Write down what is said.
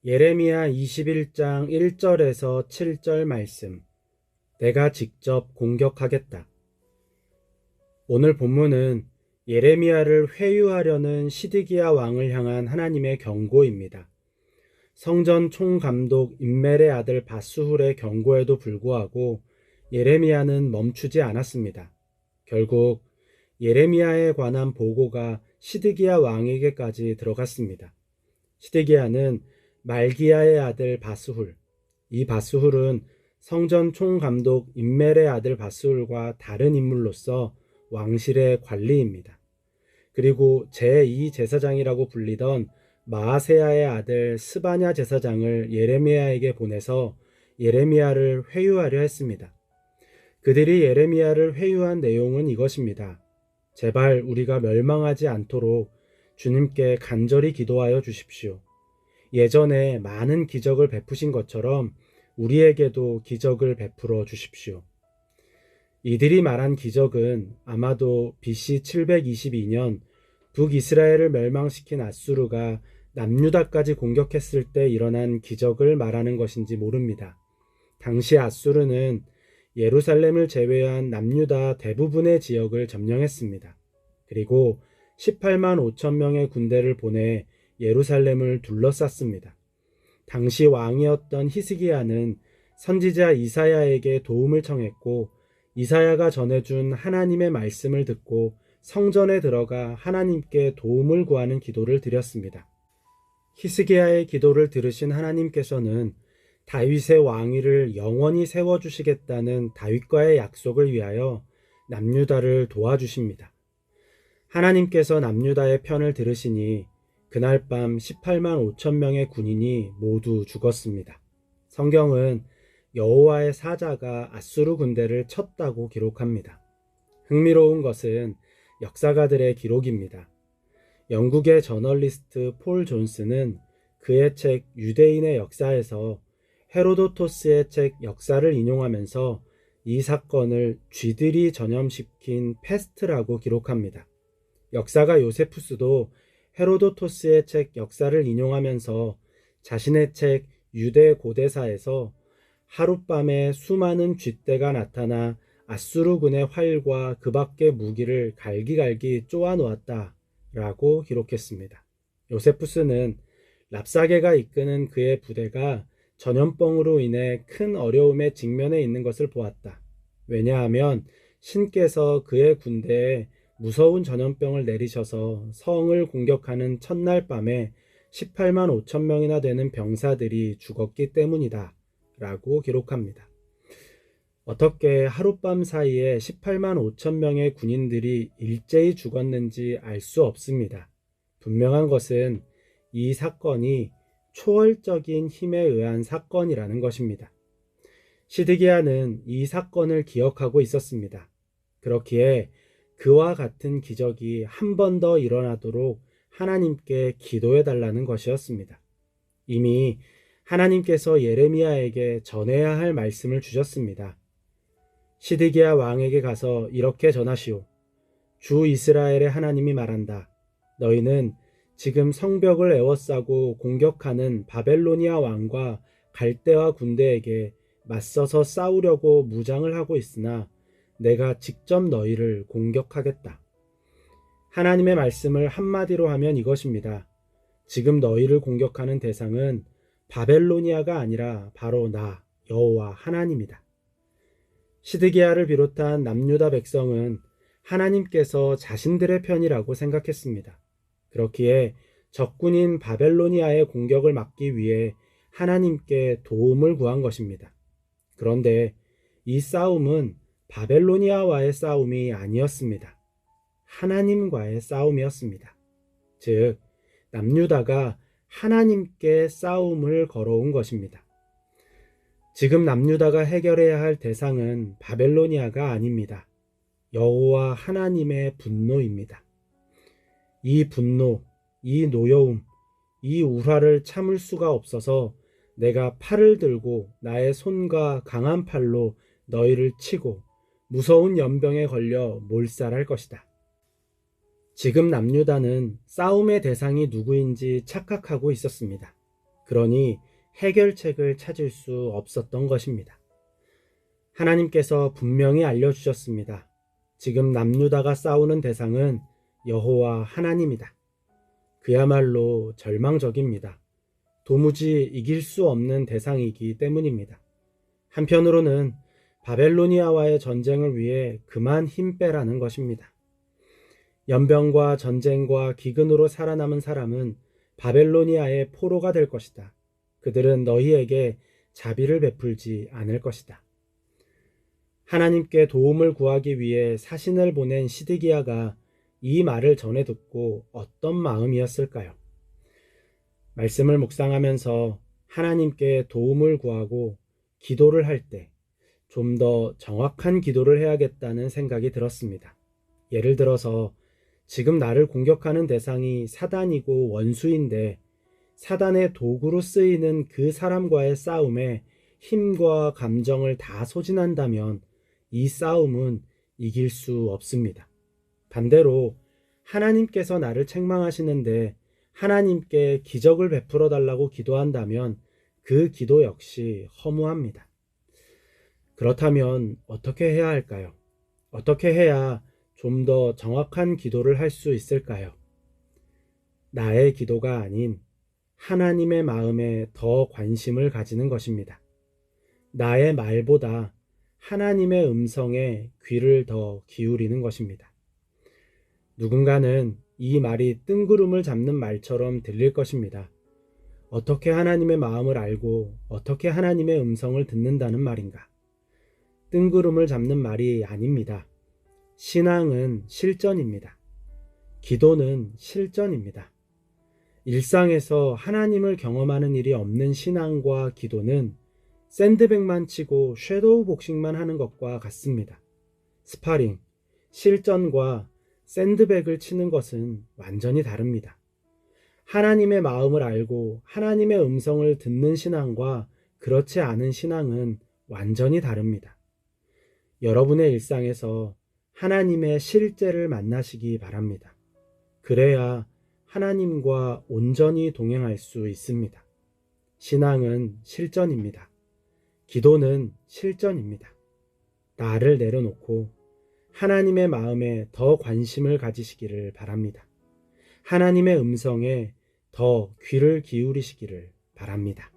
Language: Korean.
예레미야 21장 1절에서 7절 말씀. 내가 직접 공격하겠다. 오늘 본문은 예레미야를 회유하려는 시드기야 왕을 향한 하나님의 경고입니다. 성전 총감독 임멜의 아들 바스훌의 경고에도 불구하고 예레미야는 멈추지 않았습니다. 결국 예레미야에 관한 보고가 시드기야 왕에게까지 들어갔습니다. 시드기야는 말기야의 아들 바스훌, 이 바스훌은 성전 총감독 임멜의 아들 바스훌과 다른 인물로서 왕실의 관리입니다. 그리고 제2제사장이라고 불리던 마아세야의 아들 스바냐 제사장을 예레미야에게 보내서 예레미야를 회유하려 했습니다. 그들이 예레미야를 회유한 내용은 이것입니다. 제발 우리가 멸망하지 않도록 주님께 간절히 기도하여 주십시오. 예전에 많은 기적을 베푸신 것처럼 우리에게도 기적을 베풀어 주십시오. 이들이 말한 기적은 아마도 BC 722년 북이스라엘을 멸망시킨 아수르가 남유다까지 공격했을 때 일어난 기적을 말하는 것인지 모릅니다. 당시 아수르는 예루살렘을 제외한 남유다 대부분의 지역을 점령했습니다. 그리고 18만 5천 명의 군대를 보내 예루살렘을 둘러쌌습니다. 당시 왕이었던 히스기야는 선지자 이사야에게 도움을 청했고 이사야가 전해준 하나님의 말씀을 듣고 성전에 들어가 하나님께 도움을 구하는 기도를 드렸습니다. 히스기야의 기도를 들으신 하나님께서는 다윗의 왕위를 영원히 세워주시겠다는 다윗과의 약속을 위하여 남유다를 도와주십니다. 하나님께서 남유다의 편을 들으시니 그날 밤 18만 5천 명의 군인이 모두 죽었습니다. 성경은 여호와의 사자가 아수르 군대를 쳤다고 기록합니다. 흥미로운 것은 역사가들의 기록입니다. 영국의 저널리스트 폴 존스는 그의 책 유대인의 역사에서 헤로도토스의 책 역사를 인용하면서 이 사건을 쥐들이 전염시킨 패스트라고 기록합니다. 역사가 요세푸스도 헤로도토스의 책 역사를 인용하면서 자신의 책 유대 고대사에서 하룻밤에 수많은 쥐떼가 나타나 아수르군의 활과 그 밖의 무기를 갈기갈기 쪼아놓았다 라고 기록했습니다. 요세푸스는 랍사게가 이끄는 그의 부대가 전염병으로 인해 큰 어려움에 직면해 있는 것을 보았다. 왜냐하면 신께서 그의 군대에 무서운 전염병을 내리셔서 성을 공격하는 첫날 밤에 18만 5천 명이나 되는 병사들이 죽었기 때문이다 라고 기록합니다. 어떻게 하룻밤 사이에 18만 5천 명의 군인들이 일제히 죽었는지 알 수 없습니다. 분명한 것은 이 사건이 초월적인 힘에 의한 사건이라는 것입니다. 시드기야는 이 사건을 기억하고 있었습니다. 그렇기에 그와 같은 기적이 한 번 더 일어나도록 하나님께 기도해 달라는 것이었습니다. 이미 하나님께서 예레미야에게 전해야 할 말씀을 주셨습니다. 시드기야 왕에게 가서 이렇게 전하시오. 주 이스라엘의 하나님이 말한다. 너희는 지금 성벽을 에워싸고 공격하는 바벨로니아 왕과 갈대아 군대에게 맞서서 싸우려고 무장을 하고 있으나 내가 직접 너희를 공격하겠다. 하나님의 말씀을 한마디로 하면 이것입니다. 지금 너희를 공격하는 대상은 바벨로니아가 아니라 바로 나 여호와 하나님이다. 시드기야를 비롯한 남유다 백성은 하나님께서 자신들의 편이라고 생각했습니다. 그렇기에 적군인 바벨로니아의 공격을 막기 위해 하나님께 도움을 구한 것입니다. 그런데 이 싸움은 바벨로니아와의 싸움이 아니었습니다. 하나님과의 싸움이었습니다. 즉, 남유다가 하나님께 싸움을 걸어온 것입니다. 지금 남유다가 해결해야 할 대상은 바벨로니아가 아닙니다. 여호와 하나님의 분노입니다. 이 분노, 이 노여움, 이 우화를 참을 수가 없어서 내가 팔을 들고 나의 손과 강한 팔로 너희를 치고 무서운 연병에 걸려 몰살할 것이다. 지금 남유다는 싸움의 대상이 누구인지 착각하고 있었습니다. 그러니 해결책을 찾을 수 없었던 것입니다. 하나님께서 분명히 알려주셨습니다. 지금 남유다가 싸우는 대상은 여호와 하나님이다. 그야말로 절망적입니다. 도무지 이길 수 없는 대상이기 때문입니다. 한편으로는 바벨로니아와의 전쟁을 위해 그만 힘 빼라는 것입니다. 연병과 전쟁과 기근으로 살아남은 사람은 바벨로니아의 포로가 될 것이다. 그들은 너희에게 자비를 베풀지 않을 것이다. 하나님께 도움을 구하기 위해 사신을 보낸 시드기야가 이 말을 전해 듣고 어떤 마음이었을까요? 말씀을 묵상하면서 하나님께 도움을 구하고 기도를 할 때 좀 더 정확한 기도를 해야겠다는 생각이 들었습니다. 예를 들어서 지금 나를 공격하는 대상이 사단이고 원수인데 사단의 도구로 쓰이는 그 사람과의 싸움에 힘과 감정을 다 소진한다면 이 싸움은 이길 수 없습니다. 반대로 하나님께서 나를 책망하시는데 하나님께 기적을 베풀어 달라고 기도한다면 그 기도 역시 허무합니다. 그렇다면 어떻게 해야 할까요? 어떻게 해야 좀 더 정확한 기도를 할 수 있을까요? 나의 기도가 아닌 하나님의 마음에 더 관심을 가지는 것입니다. 나의 말보다 하나님의 음성에 귀를 더 기울이는 것입니다. 누군가는 이 말이 뜬구름을 잡는 말처럼 들릴 것입니다. 어떻게 하나님의 마음을 알고 어떻게 하나님의 음성을 듣는다는 말인가? 뜬구름을 잡는 말이 아닙니다. 신앙은 실전입니다. 기도는 실전입니다. 일상에서 하나님을 경험하는 일이 없는 신앙과 기도는 샌드백만 치고 섀도우 복싱만 하는 것과 같습니다. 스파링, 실전과 샌드백을 치는 것은 완전히 다릅니다. 하나님의 마음을 알고 하나님의 음성을 듣는 신앙과 그렇지 않은 신앙은 완전히 다릅니다. 여러분의 일상에서 하나님의 실제를 만나시기 바랍니다. 그래야 하나님과 온전히 동행할 수 있습니다. 신앙은 실전입니다. 기도는 실전입니다. 나를 내려놓고 하나님의 마음에 더 관심을 가지시기를 바랍니다. 하나님의 음성에 더 귀를 기울이시기를 바랍니다.